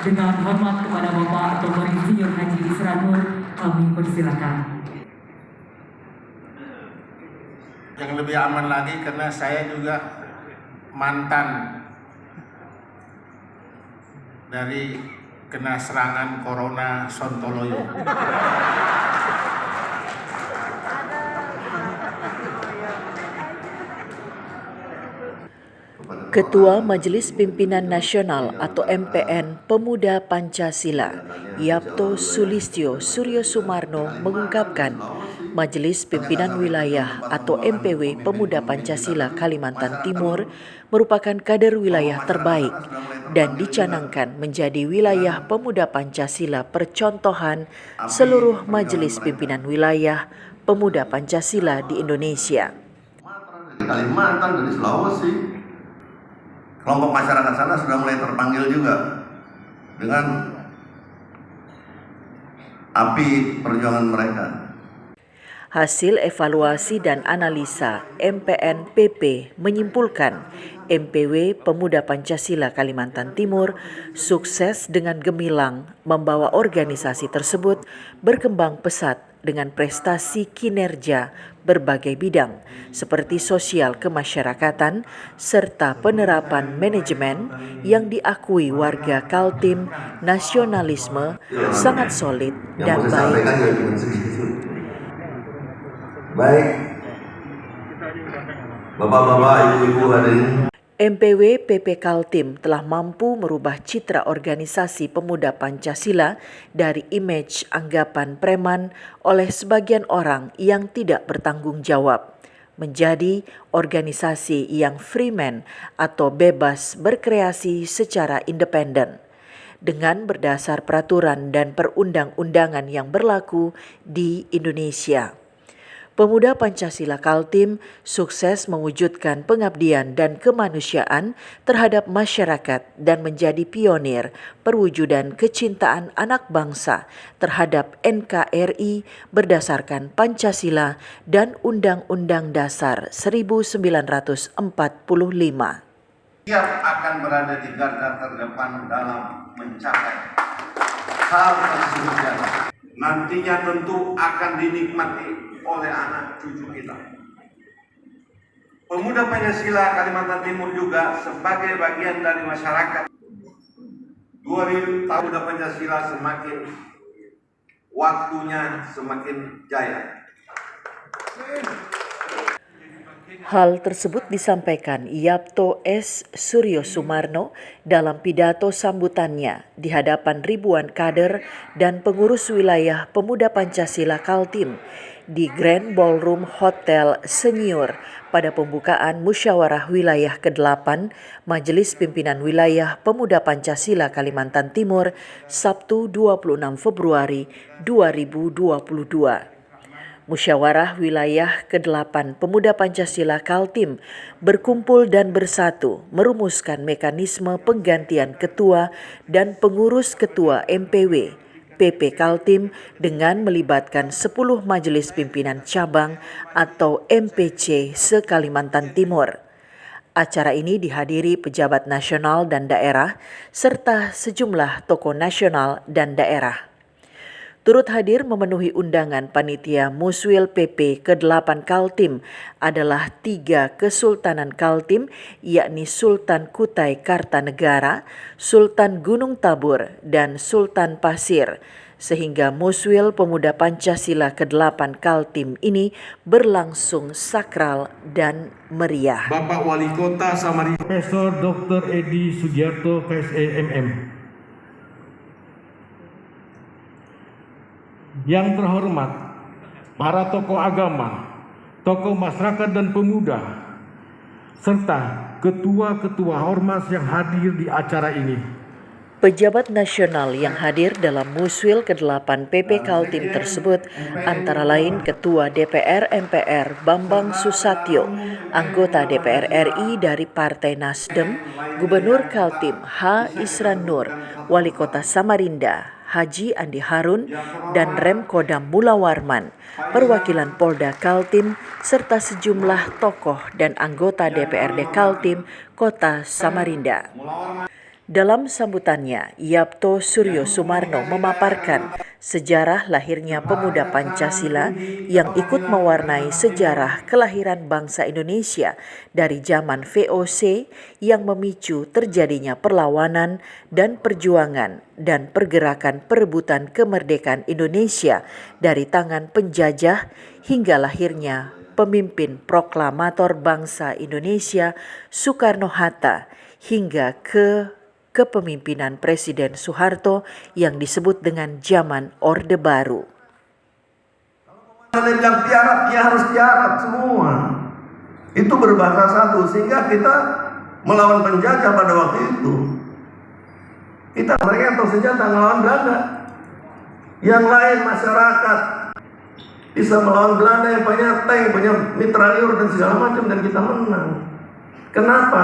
Dengan hormat kepada Bapak Dr. Insinyur Haji Isran Nur, kami persilakan. Yang lebih aman lagi karena saya juga mantan dari kena serangan corona Sontoloyo. Ketua Majelis Pimpinan Nasional atau MPN Pemuda Pancasila, Yapto Sulistyo Suryo Sumarno mengungkapkan Majelis Pimpinan Wilayah atau MPW Pemuda Pancasila Kalimantan Timur merupakan kader wilayah terbaik dan dicanangkan menjadi wilayah Pemuda Pancasila percontohan seluruh Majelis Pimpinan Wilayah Pemuda Pancasila di Indonesia. Di Kalimantan, dari Sulawesi, kelompok masyarakat sana sudah mulai terpanggil juga dengan api perjuangan mereka. Hasil evaluasi dan analisa MPN-PP menyimpulkan MPW Pemuda Pancasila Kalimantan Timur sukses dengan gemilang membawa organisasi tersebut berkembang pesat dengan prestasi kinerja berbagai bidang seperti sosial kemasyarakatan serta penerapan manajemen yang diakui warga Kaltim nasionalisme sangat solid dan baik. Baik, Bapak-bapak, Ibu-ibu hadirin. MPW PP Kaltim telah mampu merubah citra organisasi pemuda Pancasila dari image anggapan preman oleh sebagian orang yang tidak bertanggung jawab menjadi organisasi yang freeman atau bebas berkreasi secara independen dengan berdasar peraturan dan perundang-undangan yang berlaku di Indonesia. Pemuda Pancasila Kaltim sukses mewujudkan pengabdian dan kemanusiaan terhadap masyarakat dan menjadi pionir perwujudan kecintaan anak bangsa terhadap NKRI berdasarkan Pancasila dan Undang-Undang Dasar 1945. Siap akan berada di garda terdepan dalam mencapai hal tersebut. Nantinya tentu akan dinikmati oleh anak cucu kita. Pemuda Pancasila Kalimantan Timur juga sebagai bagian dari masyarakat. 2000 tahun Pemuda Pancasila semakin waktunya semakin jaya. Hal tersebut disampaikan Yapto S. Suryo Sumarno dalam pidato sambutannya di hadapan ribuan kader dan pengurus wilayah Pemuda Pancasila Kaltim di Grand Ballroom Hotel Senior pada pembukaan Musyawarah Wilayah ke-8 Majelis Pimpinan Wilayah Pemuda Pancasila Kalimantan Timur Sabtu 26 Februari 2022. Musyawarah Wilayah ke-8 Pemuda Pancasila Kaltim berkumpul dan bersatu merumuskan mekanisme penggantian ketua dan pengurus ketua MPW PP Kaltim dengan melibatkan 10 majelis pimpinan cabang atau MPC se-Kalimantan Timur. Acara ini dihadiri pejabat nasional dan daerah serta sejumlah tokoh nasional dan daerah. Turut hadir memenuhi undangan panitia Muswil PP ke-8 Kaltim adalah 3 Kesultanan Kaltim, yakni Sultan Kutai Kartanegara, Sultan Gunung Tabur, dan Sultan Pasir, sehingga Muswil Pemuda Pancasila ke-8 Kaltim ini berlangsung sakral dan meriah. Bapak Wali Kota Samarinda, Profesor Dr. Edi Sugiarto, KSEMM. Yang terhormat, para tokoh agama, tokoh masyarakat dan pemuda, serta ketua-ketua ormas yang hadir di acara ini. Pejabat nasional yang hadir dalam Muswil ke-8 PP Kaltim tersebut antara lain Ketua DPR MPR Bambang Susatyo, anggota DPR RI dari Partai Nasdem, Gubernur Kaltim H. Isran Nur, Wali Kota Samarinda Haji Andi Harun, dan Rem Kodam Mula Warman, perwakilan Polda Kaltim, serta sejumlah tokoh dan anggota DPRD Kaltim, Kota Samarinda. Dalam sambutannya, Yapto Suryo Sumarno memaparkan sejarah lahirnya pemuda Pancasila yang ikut mewarnai sejarah kelahiran bangsa Indonesia dari zaman VOC yang memicu terjadinya perlawanan dan perjuangan dan pergerakan perebutan kemerdekaan Indonesia dari tangan penjajah hingga lahirnya pemimpin proklamator bangsa Indonesia Soekarno-Hatta hingga kepemimpinan Presiden Soeharto yang disebut dengan zaman Orde Baru. Kalau dia bilang tiarap, ya harus tiarap semua. Itu berbahasa satu, sehingga kita melawan penjajah pada waktu itu. Mereka tahu senjata melawan Belanda. Yang lain masyarakat bisa melawan Belanda yang punya tank, punya mitrailleur dan segala macam, dan kita menang. Kenapa?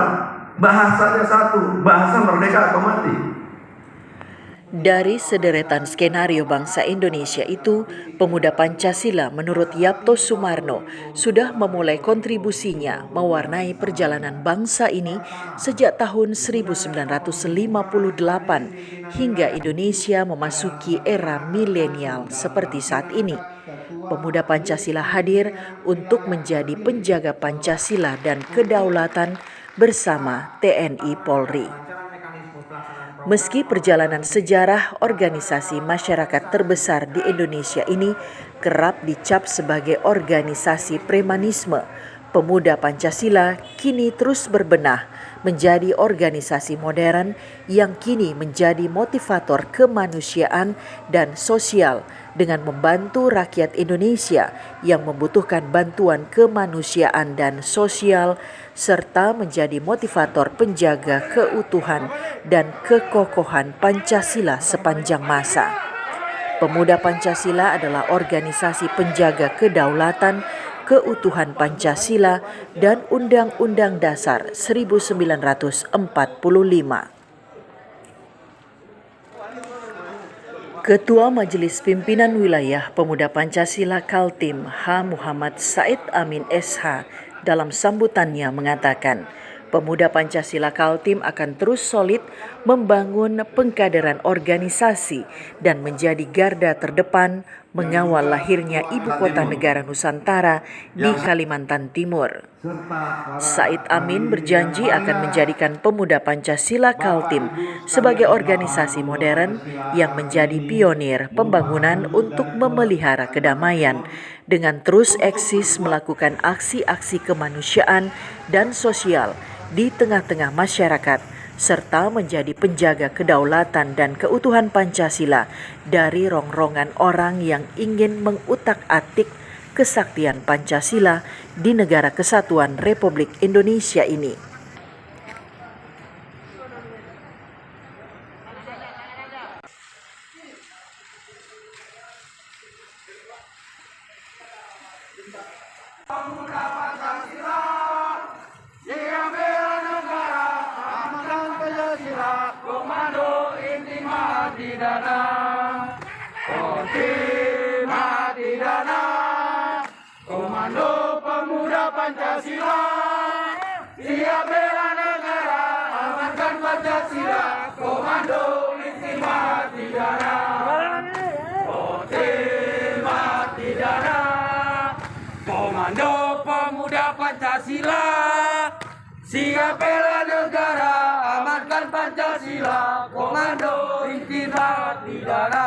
Bahasanya satu, bahasa merdeka atau mati. Dari sederetan skenario bangsa Indonesia itu, pemuda Pancasila menurut Yapto Sumarno sudah memulai kontribusinya mewarnai perjalanan bangsa ini sejak tahun 1958 hingga Indonesia memasuki era milenial seperti saat ini. Pemuda Pancasila hadir untuk menjadi penjaga Pancasila dan kedaulatan bersama TNI Polri. Meski perjalanan sejarah organisasi masyarakat terbesar di Indonesia ini kerap dicap sebagai organisasi premanisme, Pemuda Pancasila kini terus berbenah menjadi organisasi modern yang kini menjadi motivator kemanusiaan dan sosial dengan membantu rakyat Indonesia yang membutuhkan bantuan kemanusiaan dan sosial serta menjadi motivator penjaga keutuhan dan kekokohan Pancasila sepanjang masa. Pemuda Pancasila adalah organisasi penjaga kedaulatan, keutuhan Pancasila dan Undang-Undang Dasar 1945. Ketua Majelis Pimpinan Wilayah Pemuda Pancasila Kaltim H. Muhammad Said Amin SH dalam sambutannya mengatakan, Pemuda Pancasila Kaltim akan terus solid membangun pengkaderan organisasi dan menjadi garda terdepan mengawal lahirnya Ibu Kota Negara Nusantara di Kalimantan Timur. Said Amin berjanji akan menjadikan Pemuda Pancasila Kaltim sebagai organisasi modern yang menjadi pionir pembangunan untuk memelihara kedamaian dengan terus eksis melakukan aksi-aksi kemanusiaan dan sosial di tengah-tengah masyarakat, serta menjadi penjaga kedaulatan dan keutuhan Pancasila dari rongrongan orang yang ingin mengutak-atik kesaktian Pancasila di Negara Kesatuan Republik Indonesia ini. Komando Pemuda Pancasila, siap bela negara, amankan Pancasila. Komando inti mati dana, mati dana. Komando Pemuda Pancasila, siap bela negara, amankan Pancasila. Komando inti mati dana.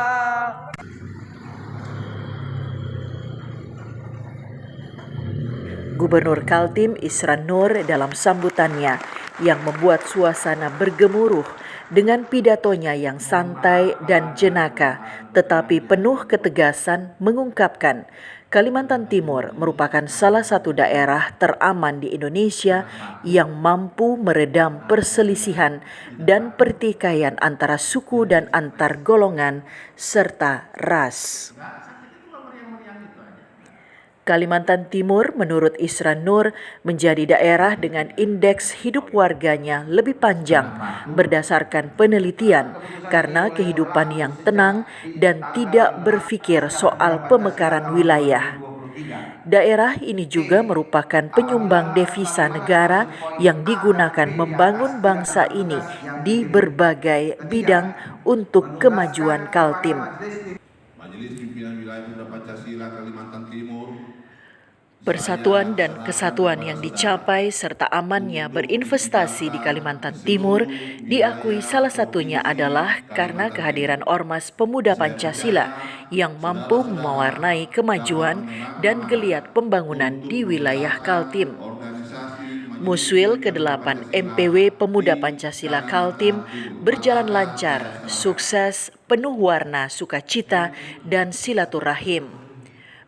Gubernur Kaltim Isran Nur dalam sambutannya yang membuat suasana bergemuruh dengan pidatonya yang santai dan jenaka tetapi penuh ketegasan mengungkapkan Kalimantan Timur merupakan salah satu daerah teraman di Indonesia yang mampu meredam perselisihan dan pertikaian antara suku dan antar golongan serta ras. Kalimantan Timur menurut Isran Nur menjadi daerah dengan indeks hidup warganya lebih panjang berdasarkan penelitian karena kehidupan yang tenang dan tidak berpikir soal pemekaran wilayah. Daerah ini juga merupakan penyumbang devisa negara yang digunakan membangun bangsa ini di berbagai bidang untuk kemajuan Kaltim. Majelis Pimpinan Wilayah Pemuda Pancasila Kalimantan Timur. Persatuan dan kesatuan yang dicapai serta amannya berinvestasi di Kalimantan Timur diakui salah satunya adalah karena kehadiran Ormas Pemuda Pancasila yang mampu mewarnai kemajuan dan geliat pembangunan di wilayah Kaltim. Muswil ke-8 MPW Pemuda Pancasila Kaltim berjalan lancar, sukses, penuh warna sukacita dan silaturahim.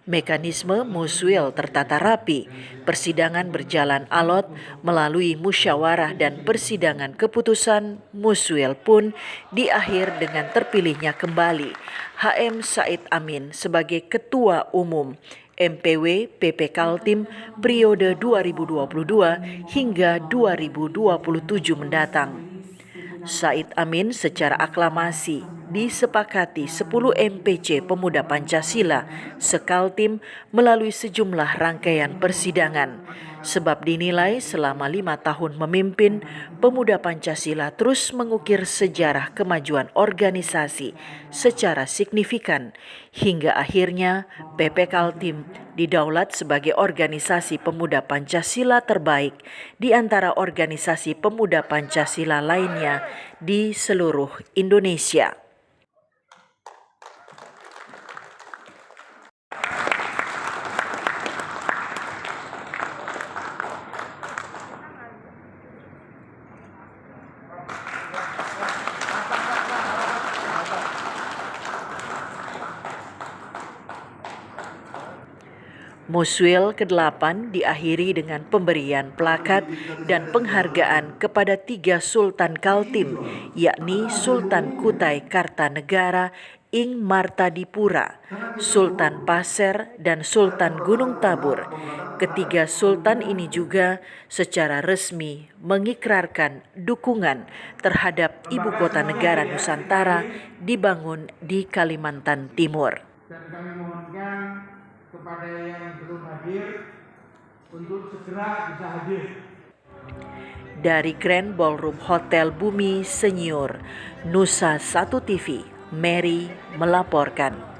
Mekanisme muswil tertata rapi, persidangan berjalan alot melalui musyawarah dan persidangan keputusan muswil pun diakhir dengan terpilihnya kembali HM Said Amin sebagai Ketua Umum MPW PP Kaltim periode 2022 hingga 2027 mendatang. Said Amin secara aklamasi disepakati 10 MPC Pemuda Pancasila se-Kaltim melalui sejumlah rangkaian persidangan. Sebab dinilai selama 5 tahun memimpin, Pemuda Pancasila terus mengukir sejarah kemajuan organisasi secara signifikan hingga akhirnya PP Kaltim didaulat sebagai organisasi pemuda Pancasila terbaik di antara organisasi pemuda Pancasila lainnya di seluruh Indonesia. Muswil ke-8 diakhiri dengan pemberian plakat dan penghargaan kepada 3 Sultan Kaltim, yakni Sultan Kutai Kartanegara Ing Martadipura, Sultan Pasir, dan Sultan Gunung Tabur. Ketiga sultan ini juga secara resmi mengikrarkan dukungan terhadap ibu kota negara Nusantara dibangun di Kalimantan Timur. Dan kami mohonkan kepada yang belum hadir untuk segera bisa hadir. Dari Grand Ballroom Hotel Bumi Senyur, Nusa 1 TV, Mary melaporkan.